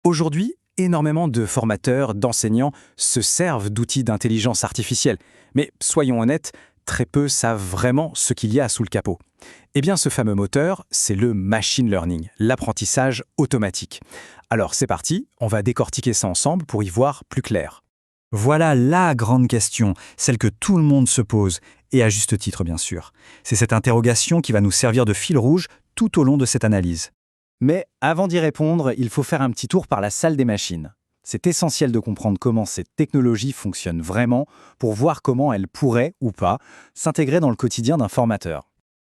Aujourd'hui, énormément de formateurs, d'enseignants se servent d'outils d'intelligence artificielle. Mais soyons honnêtes, très peu savent vraiment ce qu'il y a sous le capot. Eh bien, ce fameux moteur, c'est le machine learning, l'apprentissage automatique. Alors c'est parti, on va décortiquer ça ensemble pour y voir plus clair. Voilà la grande question, celle que tout le monde se pose, et à juste titre bien sûr. C'est cette interrogation qui va nous servir de fil rouge tout au long de cette analyse. Mais avant d'y répondre, il faut faire un petit tour par la salle des machines. C'est essentiel de comprendre comment cette technologie fonctionne vraiment pour voir comment elle pourrait, ou pas, s'intégrer dans le quotidien d'un formateur.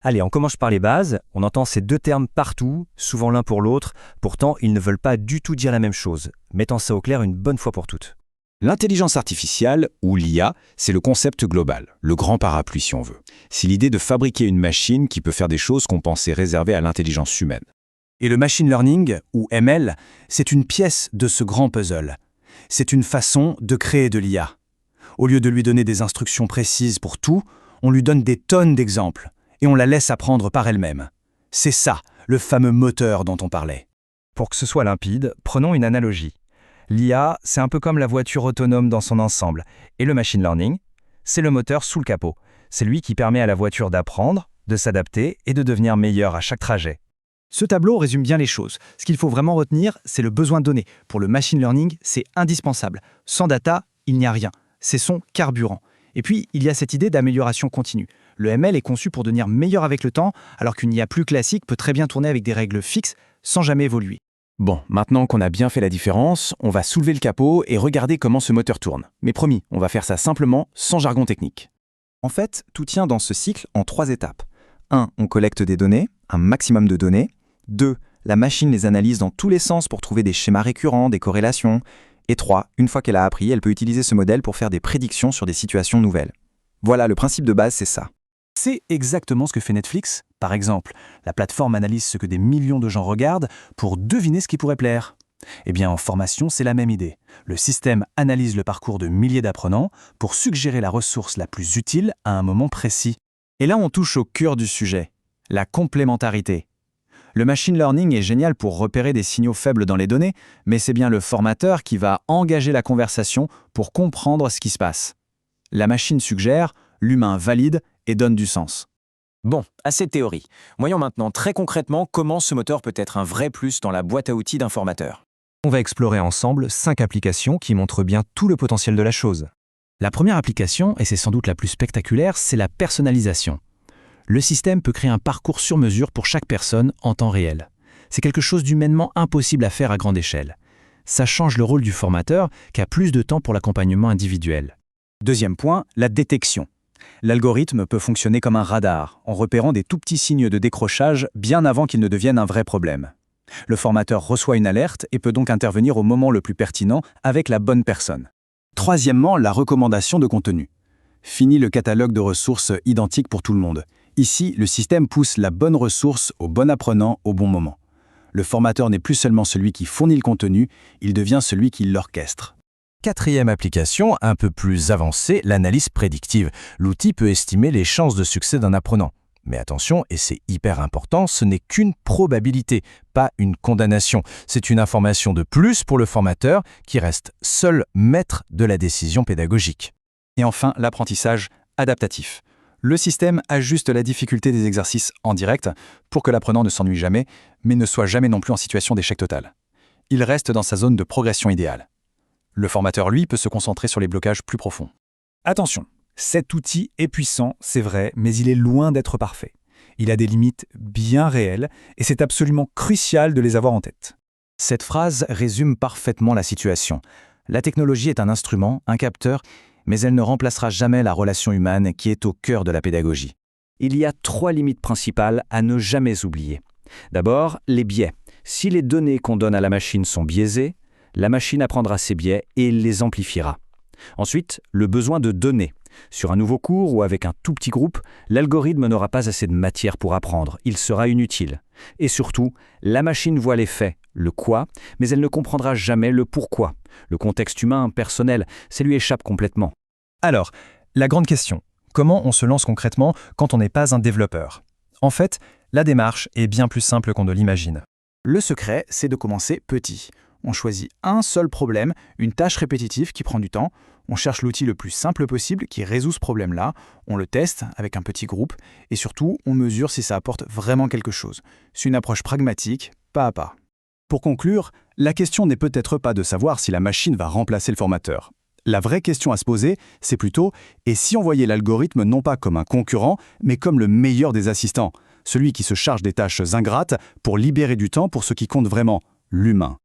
Allez, on commence par les bases. On entend ces deux termes partout, souvent l'un pour l'autre. Pourtant, ils ne veulent pas du tout dire la même chose. Mettons ça au clair une bonne fois pour toutes. L'intelligence artificielle, ou l'IA, c'est le concept global, le grand parapluie si on veut. C'est l'idée de fabriquer une machine qui peut faire des choses qu'on pensait réservées à l'intelligence humaine. Et le machine learning, ou ML, c'est une pièce de ce grand puzzle. C'est une façon de créer de l'IA. Au lieu de lui donner des instructions précises pour tout, on lui donne des tonnes d'exemples, et on la laisse apprendre par elle-même. C'est ça, le fameux moteur dont on parlait. Pour que ce soit limpide, prenons une analogie. L'IA, c'est un peu comme la voiture autonome dans son ensemble, et le machine learning, c'est le moteur sous le capot. C'est lui qui permet à la voiture d'apprendre, de s'adapter et de devenir meilleure à chaque trajet. Ce tableau résume bien les choses. Ce qu'il faut vraiment retenir, c'est le besoin de données. Pour le machine learning, c'est indispensable. Sans data, il n'y a rien. C'est son carburant. Et puis, il y a cette idée d'amélioration continue. Le ML est conçu pour devenir meilleur avec le temps, alors qu'une IA plus classique peut très bien tourner avec des règles fixes, sans jamais évoluer. Bon, maintenant qu'on a bien fait la différence, on va soulever le capot et regarder comment ce moteur tourne. Mais promis, on va faire ça simplement, sans jargon technique. En fait, tout tient dans ce cycle en 3 étapes. 1. On collecte des données, un maximum de données. 2. La machine les analyse dans tous les sens pour trouver des schémas récurrents, des corrélations. Et 3. Une fois qu'elle a appris, elle peut utiliser ce modèle pour faire des prédictions sur des situations nouvelles. Voilà, le principe de base, c'est ça. C'est exactement ce que fait Netflix. Par exemple, la plateforme analyse ce que des millions de gens regardent pour deviner ce qui pourrait plaire. Eh bien, en formation, c'est la même idée. Le système analyse le parcours de milliers d'apprenants pour suggérer la ressource la plus utile à un moment précis. Et là, on touche au cœur du sujet, la complémentarité. Le machine learning est génial pour repérer des signaux faibles dans les données, mais c'est bien le formateur qui va engager la conversation pour comprendre ce qui se passe. La machine suggère, l'humain valide et donne du sens. Bon, assez de théorie. Voyons maintenant très concrètement comment ce moteur peut être un vrai plus dans la boîte à outils d'un formateur. On va explorer ensemble 5 applications qui montrent bien tout le potentiel de la chose. La première application, et c'est sans doute la plus spectaculaire, c'est la personnalisation. Le système peut créer un parcours sur mesure pour chaque personne en temps réel. C'est quelque chose d'humainement impossible à faire à grande échelle. Ça change le rôle du formateur qui a plus de temps pour l'accompagnement individuel. Deuxième point, la détection. L'algorithme peut fonctionner comme un radar, en repérant des tout petits signes de décrochage bien avant qu'ils ne deviennent un vrai problème. Le formateur reçoit une alerte et peut donc intervenir au moment le plus pertinent avec la bonne personne. Troisièmement, la recommandation de contenu. Fini le catalogue de ressources identiques pour tout le monde. Ici, le système pousse la bonne ressource au bon apprenant au bon moment. Le formateur n'est plus seulement celui qui fournit le contenu, il devient celui qui l'orchestre. Quatrième application, un peu plus avancée, l'analyse prédictive. L'outil peut estimer les chances de succès d'un apprenant. Mais attention, et c'est hyper important, ce n'est qu'une probabilité, pas une condamnation. C'est une information de plus pour le formateur qui reste seul maître de la décision pédagogique. Et enfin, l'apprentissage adaptatif. Le système ajuste la difficulté des exercices en direct pour que l'apprenant ne s'ennuie jamais, mais ne soit jamais non plus en situation d'échec total. Il reste dans sa zone de progression idéale. Le formateur, lui, peut se concentrer sur les blocages plus profonds. Attention, cet outil est puissant, c'est vrai, mais il est loin d'être parfait. Il a des limites bien réelles et c'est absolument crucial de les avoir en tête. Cette phrase résume parfaitement la situation. La technologie est un instrument, un capteur, mais elle ne remplacera jamais la relation humaine qui est au cœur de la pédagogie. Il y a 3 limites principales à ne jamais oublier. D'abord, les biais. Si les données qu'on donne à la machine sont biaisées, la machine apprendra ces biais et les amplifiera. Ensuite, le besoin de données. Sur un nouveau cours ou avec un tout petit groupe, l'algorithme n'aura pas assez de matière pour apprendre, il sera inutile. Et surtout, la machine voit les faits, le quoi, mais elle ne comprendra jamais le pourquoi. Le contexte humain, personnel, ça lui échappe complètement. Alors, la grande question, comment on se lance concrètement quand on n'est pas un développeur ? En fait, la démarche est bien plus simple qu'on ne l'imagine. Le secret, c'est de commencer petit. On choisit un seul problème, une tâche répétitive qui prend du temps. On cherche l'outil le plus simple possible qui résout ce problème-là. On le teste avec un petit groupe. Et surtout, on mesure si ça apporte vraiment quelque chose. C'est une approche pragmatique, pas à pas. Pour conclure, la question n'est peut-être pas de savoir si la machine va remplacer le formateur. La vraie question à se poser, c'est plutôt « et si on voyait l'algorithme non pas comme un concurrent, mais comme le meilleur des assistants, celui qui se charge des tâches ingrates pour libérer du temps pour ce qui compte vraiment, l'humain ».